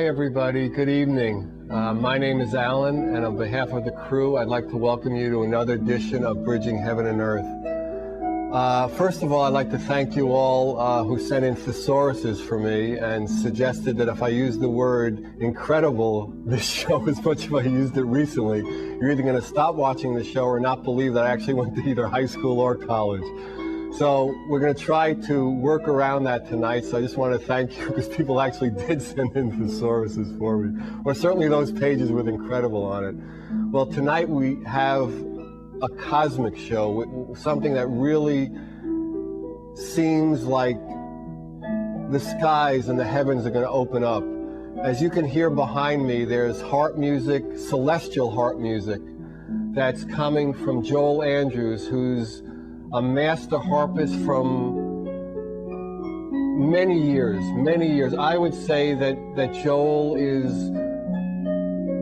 Hi everybody, good evening. My name is Alan, and on behalf of the crew, I'd like to welcome you to another edition of Bridging Heaven and Earth. First of all, I'd like to thank you all who sent in thesauruses for me and suggested that if I use the word incredible this show as much as I used it recently, you're either going to stop watching the show or not believe that I actually went to either high school or college. So we're going to try to work around that tonight. So I just want to thank you because people actually did send in thesauruses for me, or certainly those pages with incredible on it. Well, tonight we have a cosmic show, something that really seems like the skies and the heavens are going to open up. As you can hear behind me, there's harp music, celestial harp music, that's coming from Joel Andrews, who's a master harpist from many years. I would say that Joel is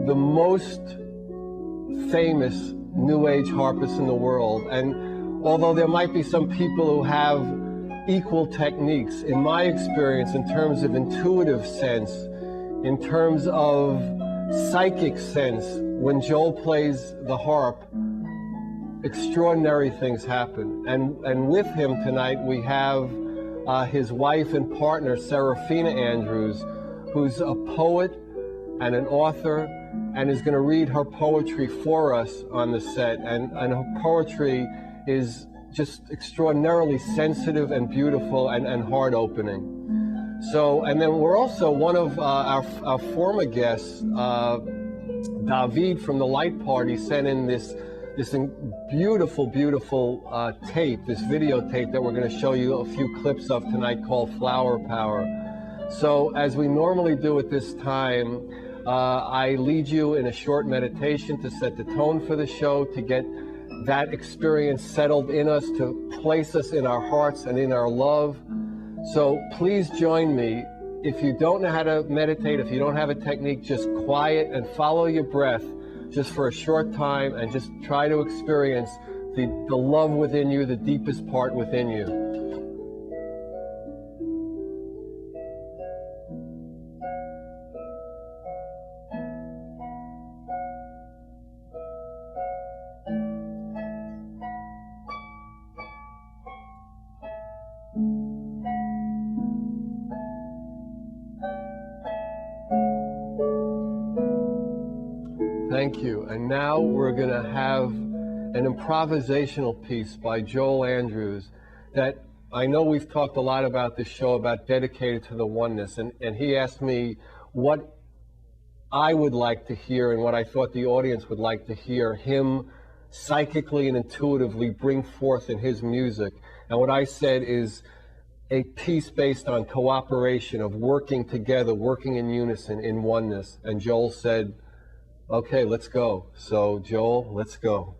the most famous New Age harpist in the world. And although there might be some people who have equal techniques, in my experience, in terms of intuitive sense, in terms of psychic sense, when Joel plays the harp, extraordinary things happen. And with him tonight we have his wife and partner, Serafina Andrews, who's a poet and an author, and is going to read her poetry for us on the set. And her poetry is just extraordinarily sensitive and beautiful and heart-opening. So, and then we're also, one of our former guests, David from the Light Party, sent in this beautiful tape, this videotape that we're going to show you a few clips of tonight, called Flower Power. So as we normally do at this time, I lead you in a short meditation to set the tone for the show, to get that experience settled in us, to place us in our hearts and in our love. So please join me. If you don't know how to meditate, if you don't have a technique, just quiet and follow your breath just for a short time, and just try to experience the love within you, the deepest part within you. Thank you. And now we're going to have an improvisational piece by Joel Andrews that I know we've talked a lot about this show, about dedicated to the oneness. And he asked me what I would like to hear and what I thought the audience would like to hear him psychically and intuitively bring forth in his music. And what I said is a piece based on cooperation, of working together, working in unison, in oneness. And Joel said, okay, let's go. So, Joel, let's go.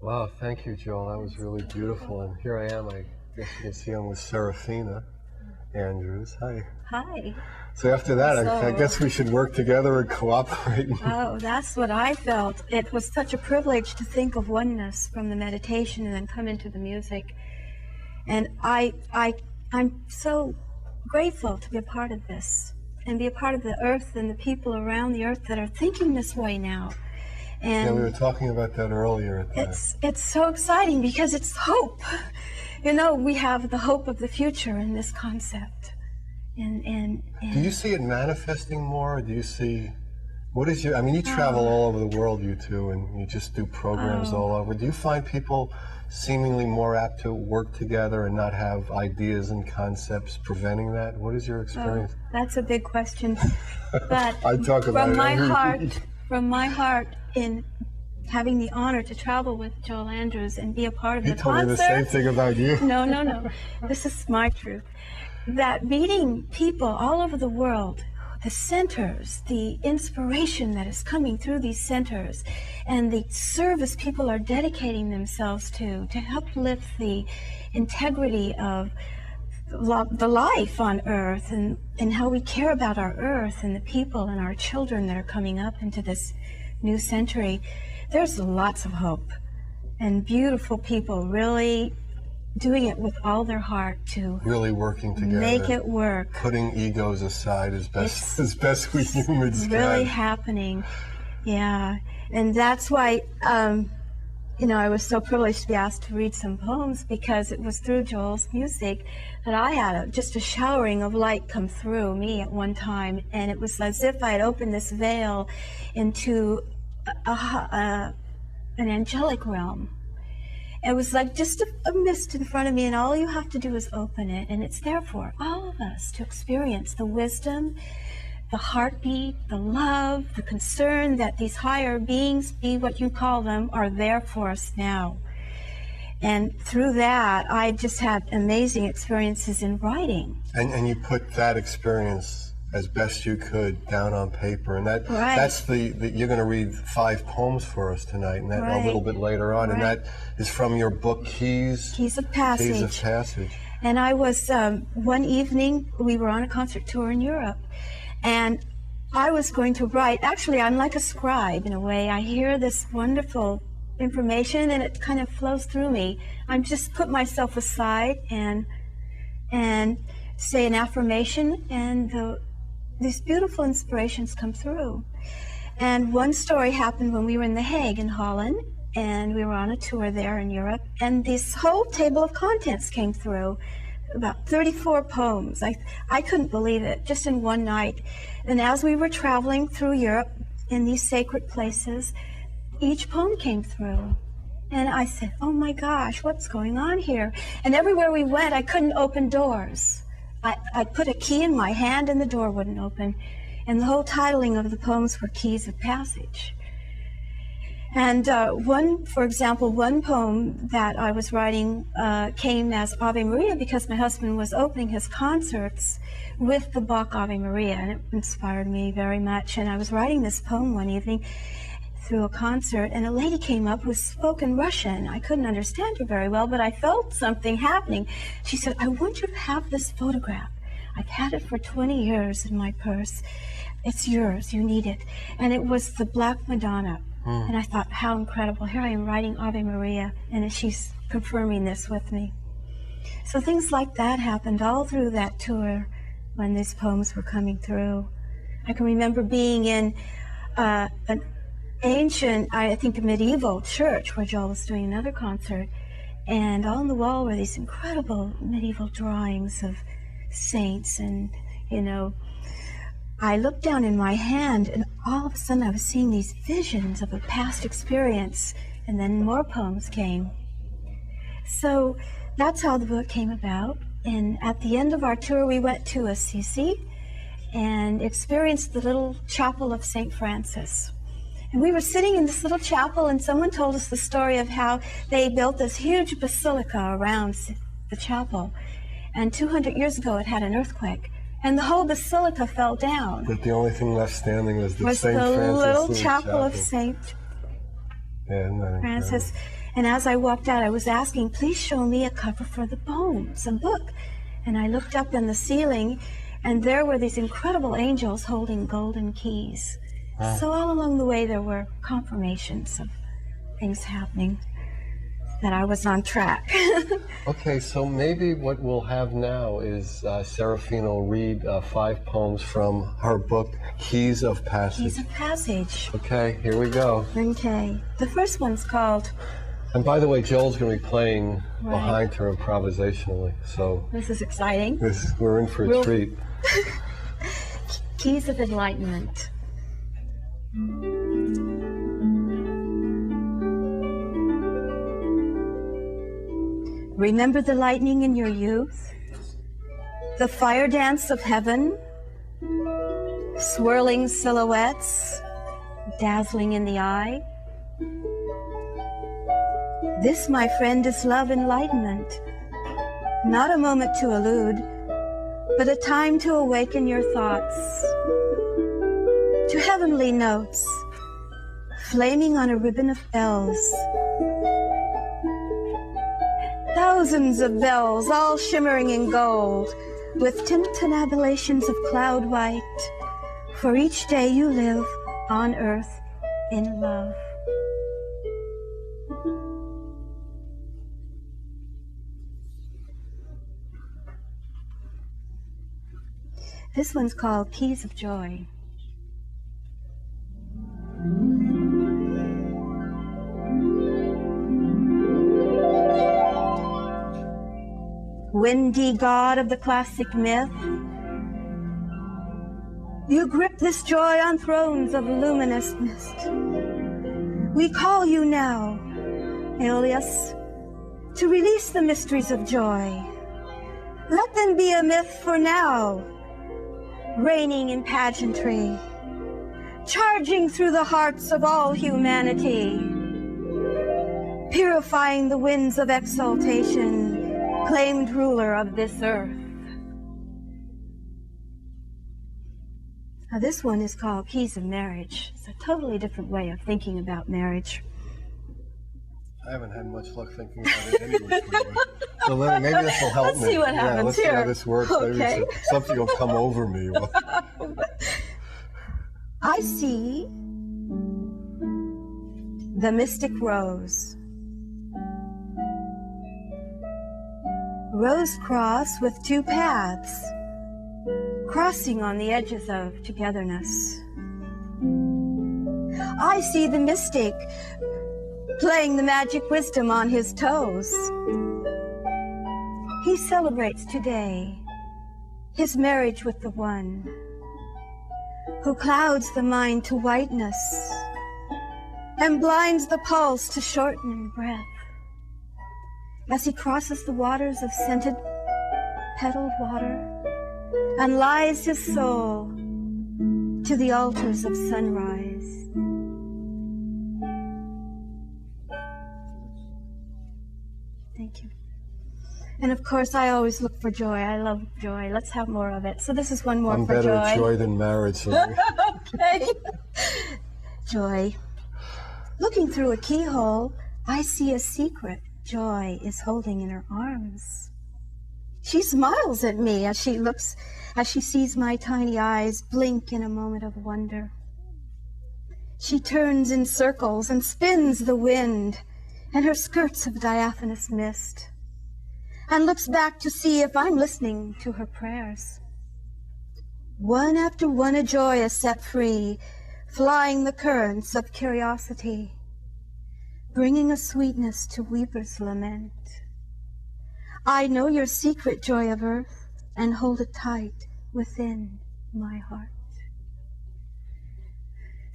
Wow, thank you, Joel. That was really beautiful. And here I am. I guess you can see I'm with Serafina Andrews. Hi. Hi. So after that, I guess we should work together and cooperate. Oh, that's what I felt. It was such a privilege to think of oneness from the meditation and then come into the music. And I'm so grateful to be a part of this and be a part of the earth and the people around the earth that are thinking this way now. And yeah, we were talking about that earlier. It's so exciting because it's hope. You know, we have the hope of the future in this concept. And do you see it manifesting more? Or do you see, what is your, I mean, you travel all over the world, you two, and you just do programs all over. Do you find people seemingly more apt to work together and not have ideas and concepts preventing that? What is your experience? That's a big question. But I talk about from my heart, in having the honor to travel with Joel Andrews and be a part of the concert. He told me the same thing about you. No. This is my truth. That meeting people all over the world, the centers, the inspiration that is coming through these centers, and the service people are dedicating themselves to help lift the integrity of the life on earth and how we care about our earth and the people and our children that are coming up into this new century. There's lots of hope and beautiful people really doing it with all their heart to really working together, make it work, putting egos aside as best we humans can. Really happening, yeah. And that's why you know, I was so privileged to be asked to read some poems, because it was through Joel's music that I had just a showering of light come through me at one time, and it was as if I had opened this veil into an angelic realm. It was like just a mist in front of me, and all you have to do is open it, and it's there for all of us to experience the wisdom, the heartbeat, the love, the concern that these higher beings, be what you call them, are there for us now. And through that, I just had amazing experiences in writing. And you put that experience as best you could down on paper, and that's you're going to read 5 poems for us tonight, and that a little bit later on, and that is from your book Keys of Passage. Keys of Passage. And I was one evening we were on a concert tour in Europe, and I was going to write. Actually, I'm like a scribe in a way. I hear this wonderful information and it kind of flows through me. I just put myself aside and say an affirmation, and these beautiful inspirations come through. And one story happened when we were in The Hague in Holland, and we were on a tour there in Europe, and this whole table of contents came through, about 34 poems. I couldn't believe it, just in one night. And as we were traveling through Europe in these sacred places, each poem came through. And I said, oh my gosh, what's going on here? And everywhere we went, I couldn't open doors. I put a key in my hand and the door wouldn't open. And the whole titling of the poems were Keys of Passage. And for example, one poem that I was writing came as Ave Maria because my husband was opening his concerts with the Bach Ave Maria, and it inspired me very much. And I was writing this poem one evening through a concert, and a lady came up who spoke in Russian. I couldn't understand her very well, but I felt something happening. She said, "I want you to have this photograph. I've had it for 20 years in my purse. It's yours, you need it." And it was the Black Madonna. And I thought, how incredible. Here I am writing Ave Maria, and she's confirming this with me. So things like that happened all through that tour when these poems were coming through. I can remember being in an ancient, I think a medieval church where Joel was doing another concert, and on the wall were these incredible medieval drawings of saints, and I looked down in my hand, and all of a sudden I was seeing these visions of a past experience, and then more poems came. So that's how the book came about. And at the end of our tour, we went to Assisi and experienced the little chapel of St. Francis. And we were sitting in this little chapel, and someone told us the story of how they built this huge basilica around the chapel. And 200 years ago, it had an earthquake. And the whole basilica fell down. But the only thing left standing was the St. the Francis little chapel of St. Francis. And as I walked out, I was asking, please show me a cover for the poem, some book. And I looked up in the ceiling, and there were these incredible angels holding golden keys. Wow. So all along the way, there were confirmations of things happening, that I was on track. Okay, so maybe what we'll have now is Serafina will read 5 poems from her book, Keys of Passage. Keys of Passage. Okay, here we go. Okay, the first one's called... And by the way, Joel's going to be playing behind her improvisationally, so... This is exciting. We're in for a treat. Keys of Enlightenment. Remember the lightning in your youth? The fire dance of heaven? Swirling silhouettes, dazzling in the eye? This, my friend, is love enlightenment. Not a moment to elude, but a time to awaken your thoughts to heavenly notes, flaming on a ribbon of bells. Thousands of bells, all shimmering in gold, with tintinnabulations of cloud white, for each day you live on earth in love. This one's called Keys of Joy. Windy god of the classic myth, you grip this joy on thrones of luminous mist. We call you now, Aeolus, to release the mysteries of joy. Let them be a myth for now, reigning in pageantry, charging through the hearts of all humanity, purifying the winds of exaltation, claimed ruler of this earth. Now this one is called Keys of Marriage. It's a totally different way of thinking about marriage. I haven't had much luck thinking about it anyway. So maybe this will help me. Let's see what happens let's here. See how this works. Okay. Maybe something will come over me. I see the mystic rose. Rose cross with 2 paths, crossing on the edges of togetherness. I see the mystic playing the magic wisdom on his toes. He celebrates today his marriage with the one who clouds the mind to whiteness and blinds the pulse to shorten breath. As he crosses the waters of scented, petaled water and lies his soul to the altars of sunrise. Thank you. And of course, I always look for joy. I love joy. Let's have more of it. So this is one more I'm for joy. better at joy than marriage. So Okay. Joy. Looking through a keyhole, I see a secret joy is holding in her arms. She smiles at me as she sees my tiny eyes blink in a moment of wonder. She turns in circles and spins the wind and her skirts of diaphanous mist, and looks back to see if I'm listening to her prayers. One after one a joy is set free, flying the currents of curiosity, bringing a sweetness to weepers' lament. I know your secret, joy of earth, and hold it tight within my heart.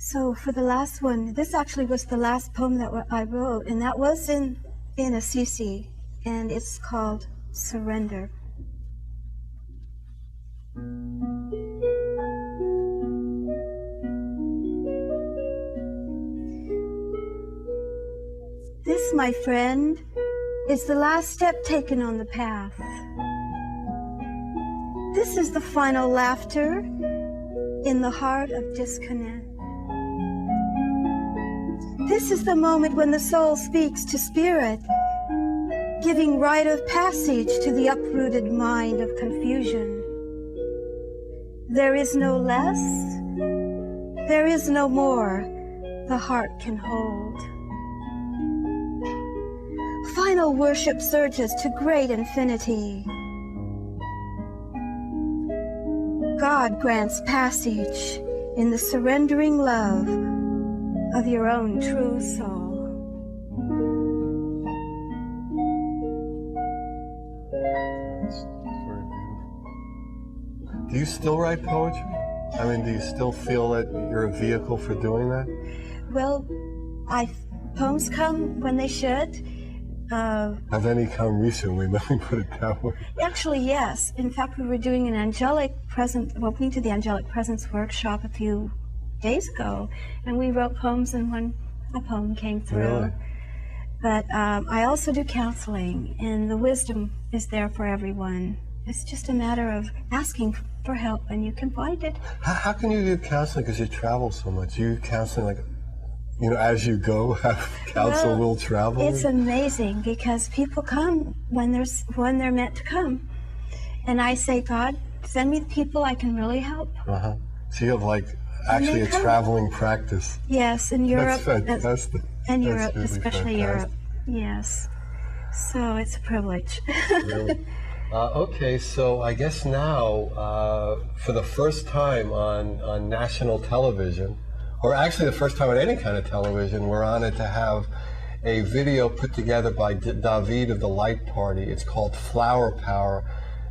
So for the last one, this actually was the last poem that I wrote, and that was in Assisi, and it's called Surrender. This, my friend, is the last step taken on the path. This is the final laughter in the heart of discontent. This is the moment when the soul speaks to spirit, giving rite of passage to the uprooted mind of confusion. There is no less, there is no more the heart can hold. Final worship surges to great infinity. God grants passage in the surrendering love of your own true soul. That's very beautiful. Do you still write poetry? I mean, do you still feel that you're a vehicle for doing that? Well, poems come when they should. Have any come recently? Let me put it that way. Actually, yes. In fact, we were doing an Angelic Presence, well, we did the Angelic Presence workshop a few days ago, and we wrote poems, and a poem came through. Really? But I also do counseling, and the wisdom is there for everyone. It's just a matter of asking for help, and you can find it. How can you do counseling? Because you travel so much. You counseling like, as you go, have counsel will travel? It's amazing because people come when they're meant to come. And I say, God, send me the people I can really help. Uh-huh. So you have actually a traveling practice. Yes, in Europe. That's fantastic. And Europe, really especially fantastic. Europe. Yes. So it's a privilege. Really? Okay, so I guess now, for the first time on national television, or actually the first time on any kind of television, we're honored to have a video put together by David of the Light Party. It's called Flower Power,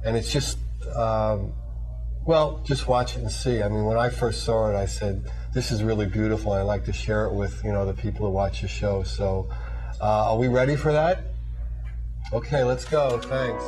and it's just, just watch it and see. I mean, when I first saw it, I said, this is really beautiful, and I'd like to share it with, the people who watch the show. So, are we ready for that? Okay, let's go. Thanks.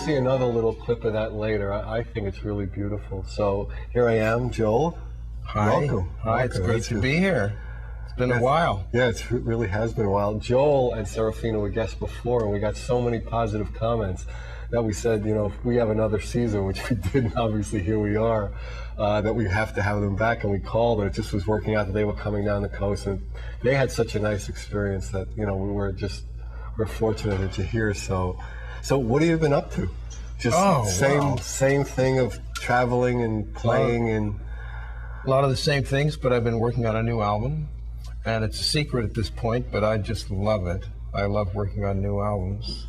see another little clip of that later. I think it's really beautiful. So here I am, Joel. Hi. Welcome. Hi, it's great to be here. It's been a while. Yeah, it really has been a while. Joel and Serafina were guests before, and we got so many positive comments that we said, you know, if we have another season, which we didn't, obviously here we are, that we have to have them back. And we called, and it just was working out that they were coming down the coast, and they had such a nice experience that, you know, we're fortunate that you're here. So what have you been up to? Just same thing of traveling and playing and a lot of the same things, but I've been working on a new album, and it's a secret at this point, but I just love it. I love working on new albums.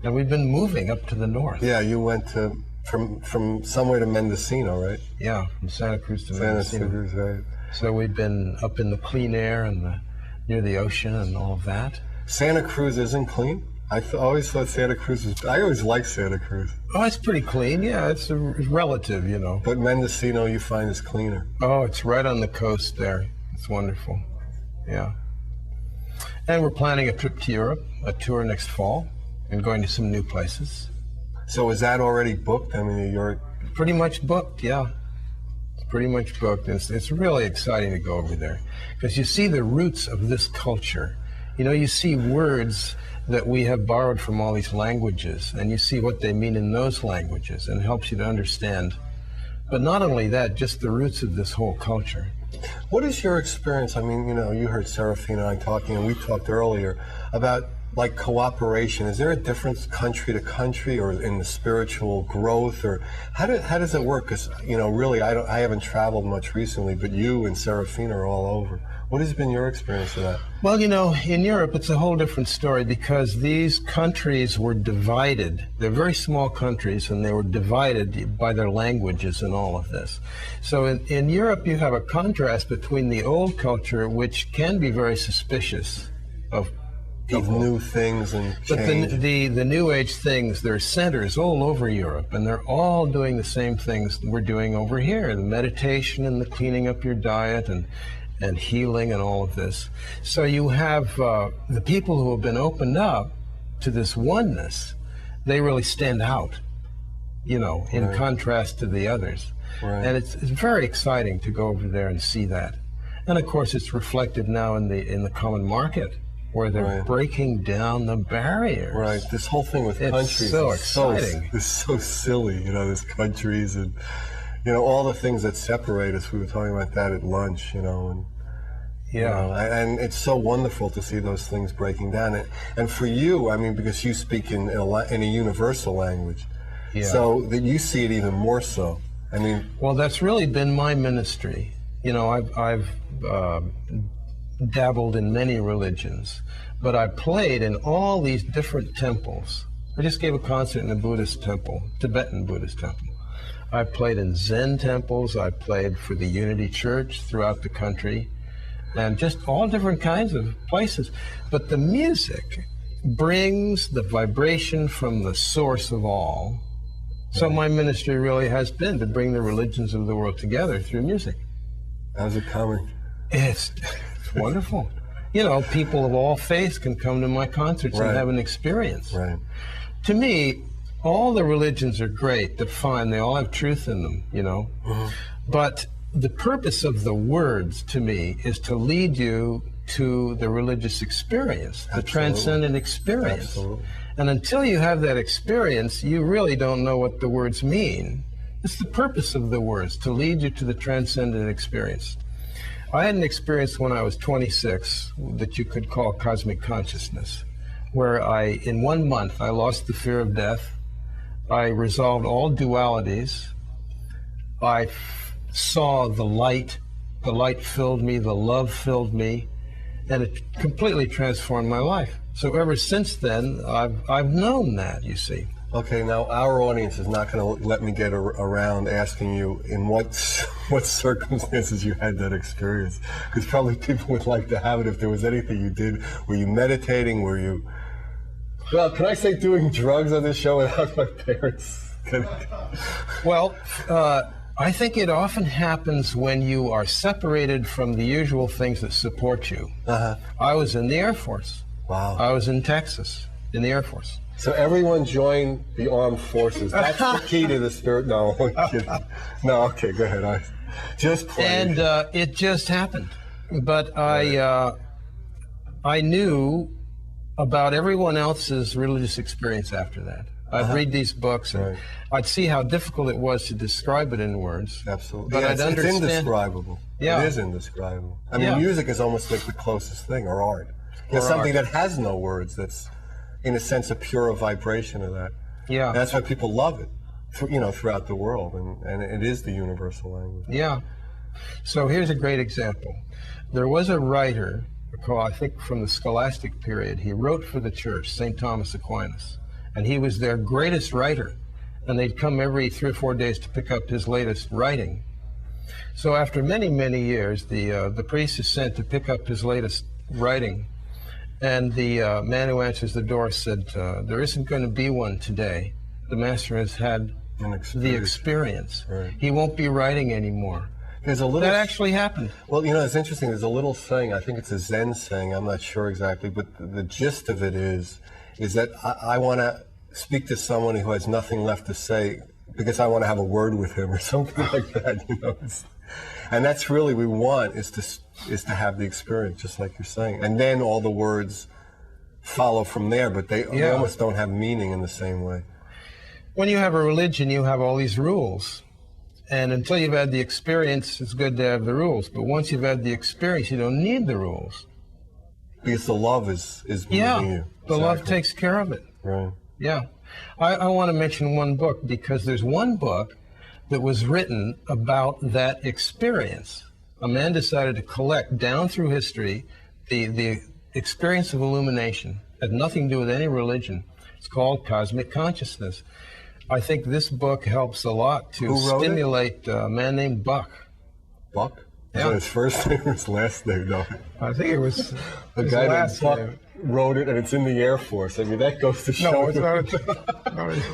And we've been moving up to the north. Yeah, you went to from somewhere to Mendocino, right? Yeah, from Santa Cruz to Mendocino. Santa Cruz, right. So we've been up in the clean air and near the ocean and all of that. Santa Cruz isn't clean? I always thought Santa Cruz was, I always liked Santa Cruz. Oh, it's pretty clean. Yeah, it's relative, you know. But Mendocino you find is cleaner. Oh, it's right on the coast there. It's wonderful. Yeah. And we're planning a trip to Europe, a tour next fall, and going to some new places. So is that already booked? I mean, you're... Pretty much booked, yeah. It's pretty much booked. It's really exciting to go over there because you see the roots of this culture. You know, you see words that we have borrowed from all these languages, and you see what they mean in those languages, and it helps you to understand. But not only that, just the roots of this whole culture. What is your experience? I mean, you know, you heard Serafina and I talking, and we talked earlier about like cooperation. Is there a difference country to country, or in the spiritual growth, or how does it work? Because, you know, really, I haven't traveled much recently, but you and Serafina are all over. What has been your experience of that? Well, you know, in Europe, it's a whole different story because these countries were divided. They're very small countries, and they were divided by their languages and all of this. So in Europe, you have a contrast between the old culture, which can be very suspicious of people. Of new things and change. But the New Age things, there are centers all over Europe, and they're all doing the same things we're doing over here, the meditation and the cleaning up your diet and healing and all of this. So you have the people who have been opened up to this oneness, they really stand out, you know, in contrast to the others. Right. And it's very exciting to go over there and see that. And of course it's reflected now in the common market, where they're breaking down the barriers. Right, this whole thing with countries is so exciting. It's so silly, you know, there's countries and, you know, all the things that separate us. We were talking about that at lunch, you know, and yeah, you know, and it's so wonderful to see those things breaking down. And for you, I mean, because you speak in a universal language, so that you see it even more so. I mean, well, that's really been my ministry. You know, I've dabbled in many religions, but I played in all these different temples. I just gave a concert in a Buddhist temple, Tibetan Buddhist temple. I played in Zen temples. I played for the Unity Church throughout the country, and just all different kinds of places. But the music brings the vibration from the source of all. So my ministry really has been to bring the religions of the world together through music. How's it coming? It's wonderful. You know, people of all faiths can come to my concerts and have an experience. Right. To me, all the religions are great, they're fine, they all have truth in them, you know. But the purpose of the words, to me, is to lead you to the religious experience, the transcendent experience. Absolutely. And until you have that experience, you really don't know what the words mean. It's the purpose of the words, to lead you to the transcendent experience. I had an experience when I was 26 that you could call cosmic consciousness, where in 1 month, I lost the fear of death. I resolved all dualities. I saw the light filled me, the love filled me, and it completely transformed my life. So ever since then, I've known that, you see. Okay, now our audience is not going to let me get around asking you in what circumstances you had that experience, because probably people would like to have it if there was anything you did. Were you meditating? Were you, well, can I say doing drugs on this show without my parents? Well, I think it often happens when you are separated from the usual things that support you. I was in the Air Force. Wow. I was in Texas. in the Air Force. So everyone join the armed forces. That's the key to the spirit. No, I'm kidding. No, okay, go ahead. Just play. And it just happened. But I knew about everyone else's religious experience after that. I'd read these books, and I'd see how difficult it was to describe it in words. Absolutely. But I'd understand. It's indescribable. Yeah. It is indescribable. I mean, music is almost like the closest thing, or art. It's something that has no words, that's, in a sense, a pure vibration of that. Yeah. That's why people love it, throughout the world, and it is the universal language. Yeah. So here's a great example. There was a writer, I think from the scholastic period, he wrote for the church, St. Thomas Aquinas, and he was their greatest writer, and they'd come every 3 or 4 days to pick up his latest writing. So after many, many years, the priest is sent to pick up his latest writing, and the man who answers the door said, there isn't going to be one today. The master has had the experience. Right. He won't be writing anymore. There's a little, that actually happened. Well, it's interesting. There's a little saying, I think it's a Zen saying, I'm not sure exactly, but the gist of it is that I want to speak to someone who has nothing left to say because I want to have a word with him or something like that, And that's really we want is to have the experience, just like you're saying. And then all the words follow from there, but they almost don't have meaning in the same way. When you have a religion, you have all these rules. And until you've had the experience, it's good to have the rules. But once you've had the experience, you don't need the rules. Because the love is moving you. The love takes care of it. Right. Yeah. I want to mention one book, because there's one book that was written about that experience. A man decided to collect down through history the experience of illumination. It had nothing to do with any religion. It's called Cosmic Consciousness. I think this book helps a lot to stimulate a man named Buck. Buck? Yeah. Is that his first name or his last name? No. I think it was the guy named Buck wrote it, and it's in the Air Force. I mean, that goes to show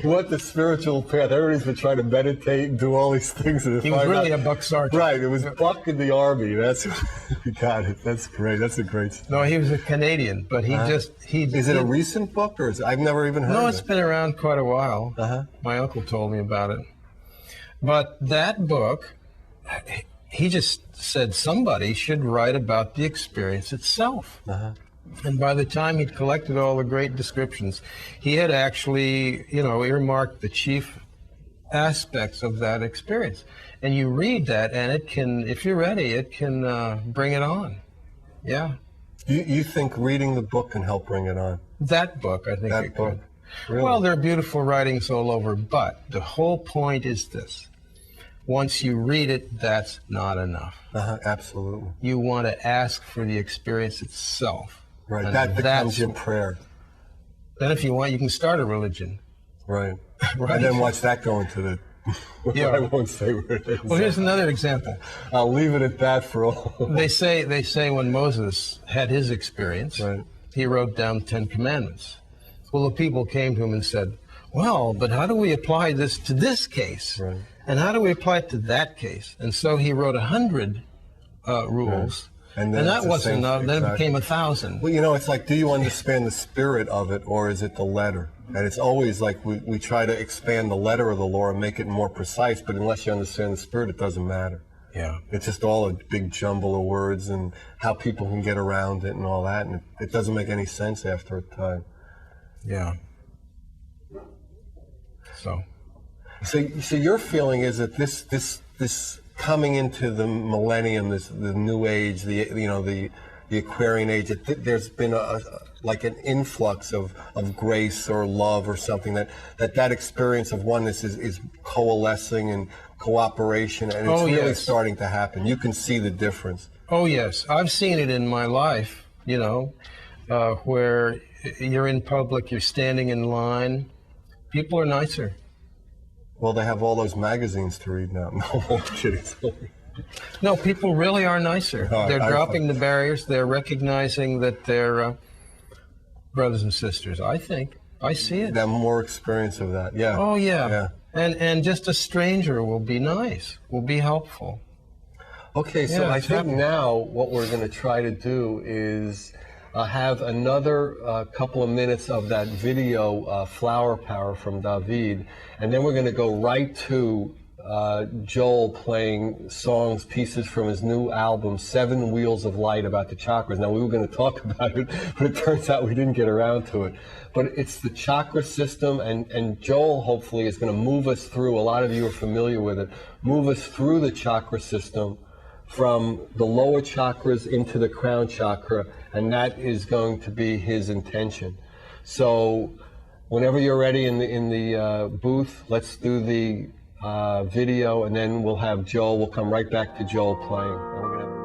what the spiritual path. Everybody's been trying to meditate and do all these things. And he was really a Buck Sergeant. Right. It was Buck in the Army. That's you got it. That's great. That's a great story. No, he was a Canadian, but he Is it a recent book, or I've never even heard of it? No, it's been around quite a while. My uncle told me about it. But that book, he just said somebody should write about the experience itself. And by the time he'd collected all the great descriptions, he had actually, earmarked the chief aspects of that experience. And you read that, and it can, if you're ready, it can bring it on. Yeah. You think reading the book can help bring it on? That book, I think it could. Really? Well, there are beautiful writings all over, but the whole point is this. Once you read it, that's not enough. Absolutely. You want to ask for the experience itself. Right, that becomes your prayer. Then if you want, you can start a religion. Right. And then watch that go into the... I won't say where it is. Well, here's another example. I'll leave it at that for all. They say when Moses had his experience, he wrote down 10 Commandments. Well, the people came to him and said, well, but how do we apply this to this case? Right. And how do we apply it to that case? And so he wrote 100 rules. And that wasn't enough. Then it became 1,000. Well, it's like, do you understand the spirit of it, or is it the letter? And it's always like we try to expand the letter of the law and make it more precise, but unless you understand the spirit, it doesn't matter. Yeah. It's just all a big jumble of words and how people can get around it and all that, and it doesn't make any sense after a time. Yeah. So your feeling is that this coming into the millennium, the new age, the Aquarian age, there's been like an influx of grace or love or something that experience of oneness is coalescing and cooperation, and it's really starting to happen. You can see the difference. Oh yes, I've seen it in my life. Where you're in public, you're standing in line, people are nicer. Well, they have all those magazines to read now. No, I'm kidding. No, people really are nicer. They're dropping the barriers. They're recognizing that they're brothers and sisters. I think. I see it. They have more experience of that. Yeah. Oh, yeah. And just a stranger will be nice, will be helpful. Okay, so I think now what we're going to try to do is have another couple of minutes of that video, Flower Power from David, and then we're going to go right to Joel playing songs, pieces from his new album, Seven Wheels of Light, about the chakras. Now, we were going to talk about it, but it turns out we didn't get around to it. But it's the chakra system, and Joel hopefully is going to move us through, a lot of you are familiar with it, move us through the chakra system from the lower chakras into the crown chakra, and that is going to be his intention. So whenever you're ready in the booth, let's do the video, and then we'll have Joel. We'll come right back to Joel playing. And we're gonna have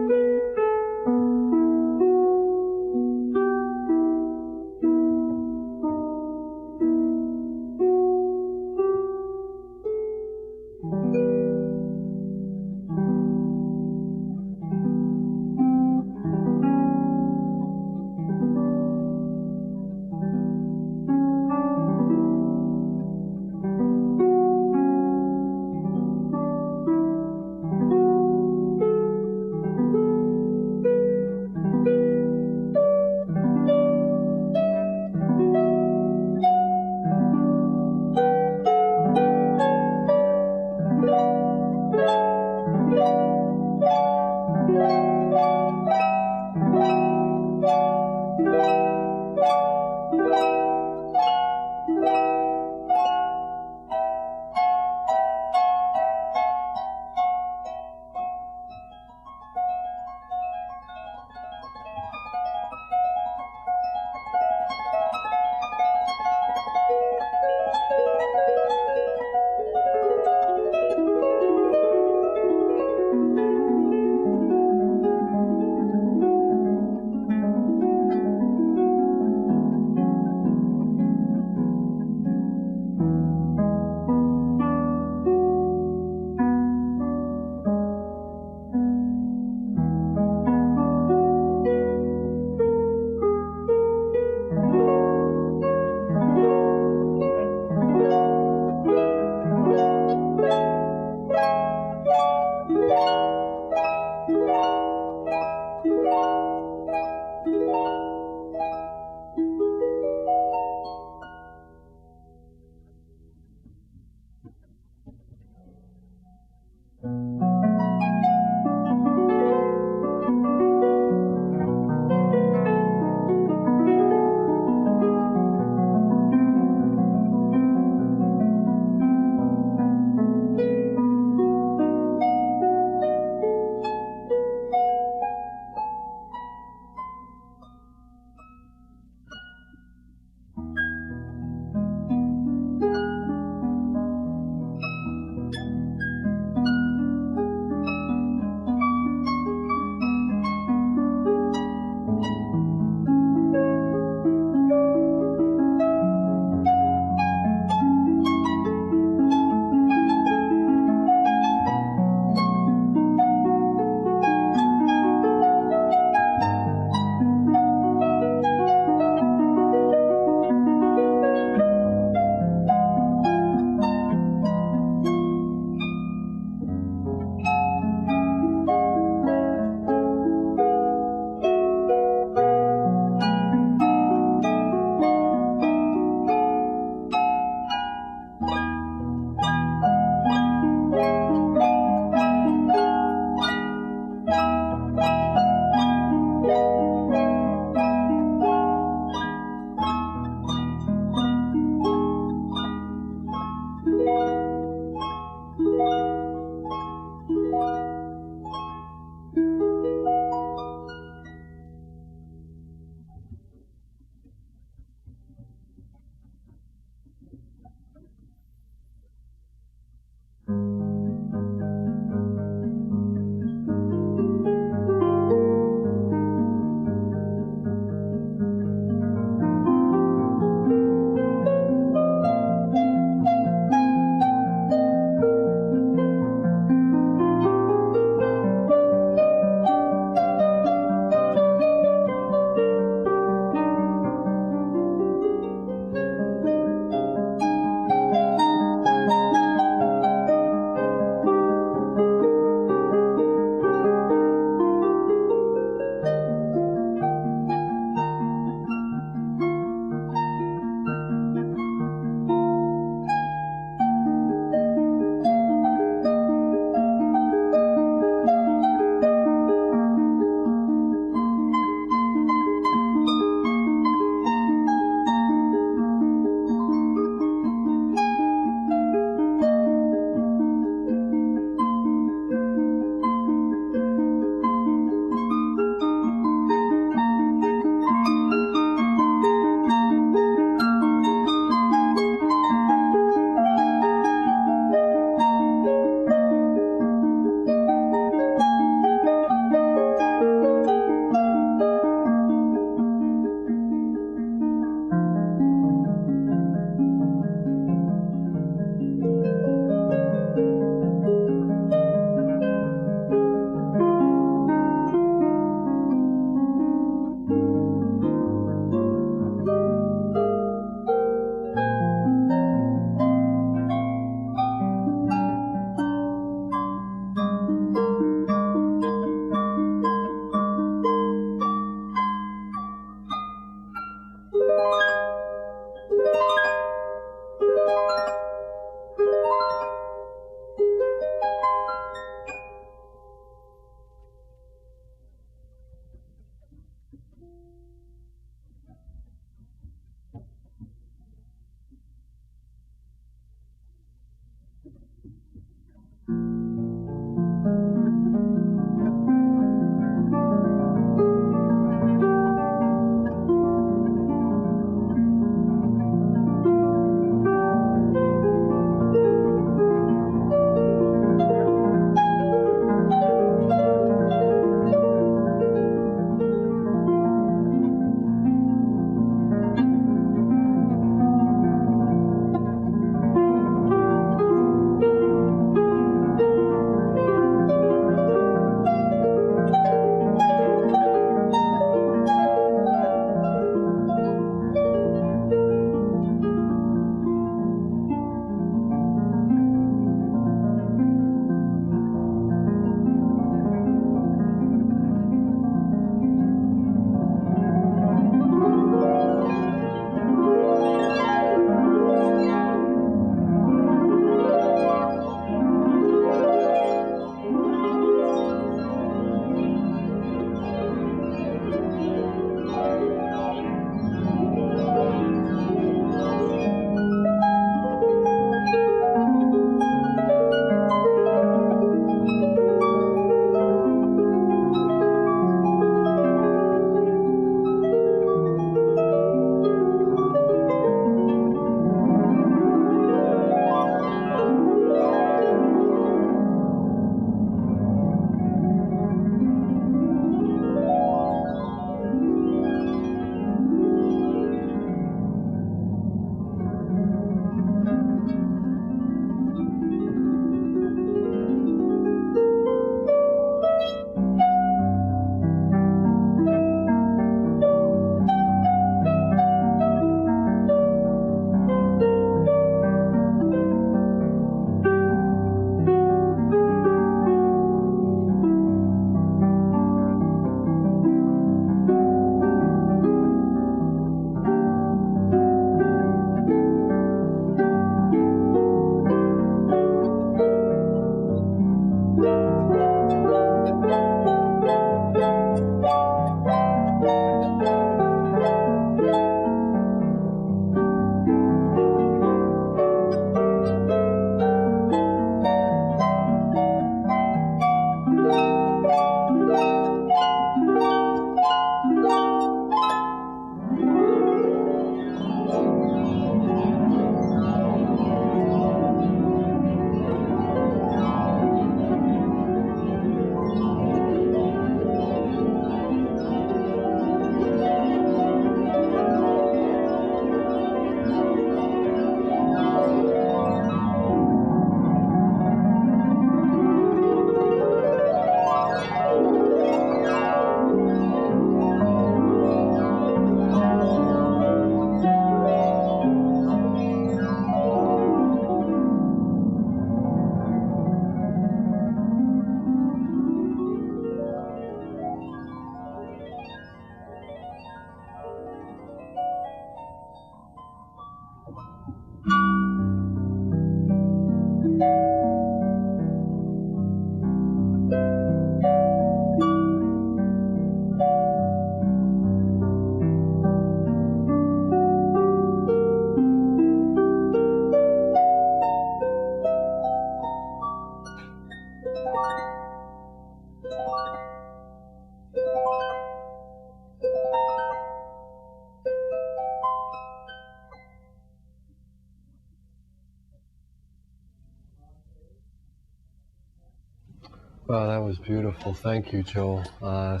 Wow, that was beautiful. Thank you, Joel. I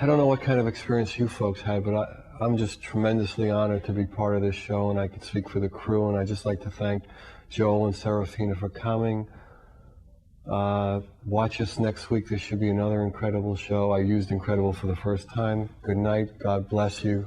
don't know what kind of experience you folks had, but I'm just tremendously honored to be part of this show, and I can speak for the crew, and I'd just like to thank Joel and Serafina for coming. Watch us next week. There should be another incredible show. I used incredible for the first time. Good night. God bless you.